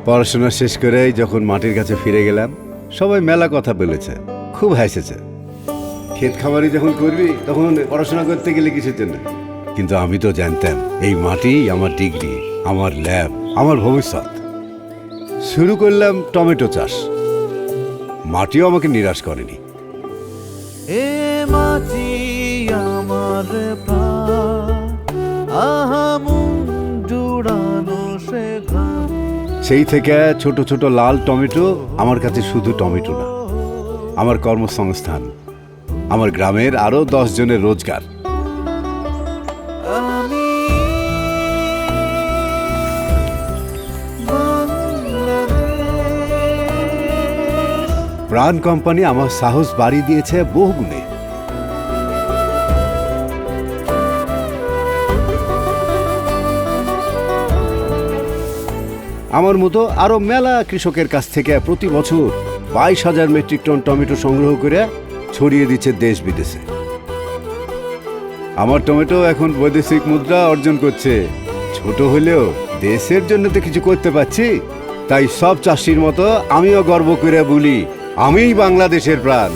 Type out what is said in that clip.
পড়াশোনা শেষ করে যখন মাটির কাছে ফিরে গেলাম, সবাই মেলা কথা বলেছে, খুব হাসেছে। ক্ষেত খামারি যখন করবি তখন পড়াশোনা করতে গেলে কিসের জন্য? কিন্তু আমি তো জানতাম এই মাটি আমার ডিগ্রি, আমার ল্যাব, আমার ভবিষ্যৎ। শুরু করলাম টমেটো চাষ। মাটিও আমাকে নিরাশ করেনি। এ মাটি আমার প্রাণ, আহা মন জুড়ানো সে ঘাম। সেই থেকে ছোট ছোট লাল টমেটো আমার কাছে শুধু টমেটো না, আমার কর্মসংস্থান, আমার গ্রামের আরো 10 জনের রোজগার। আমি বাংলাদেশ। প্রাণ কোম্পানি আমার সাহস বাড়িয়ে দিয়েছে বহুগুণে। আমার মতো আরো মেলা কৃষকের কাছ থেকে প্রতি বছর 22,000 মেট্রিক টন টমেটো সংগ্রহ করে ছড়িয়ে দিচ্ছে দেশ বিদেশে। আমার টমেটো এখন বৈদেশিক মুদ্রা অর্জন করছে। ছোট হলেও দেশের জন্য তো কিছু করতে পারছি। তাই সব চাষির মতো আমিও গর্ব করে বলি, আমিই বাংলাদেশের প্রাণ।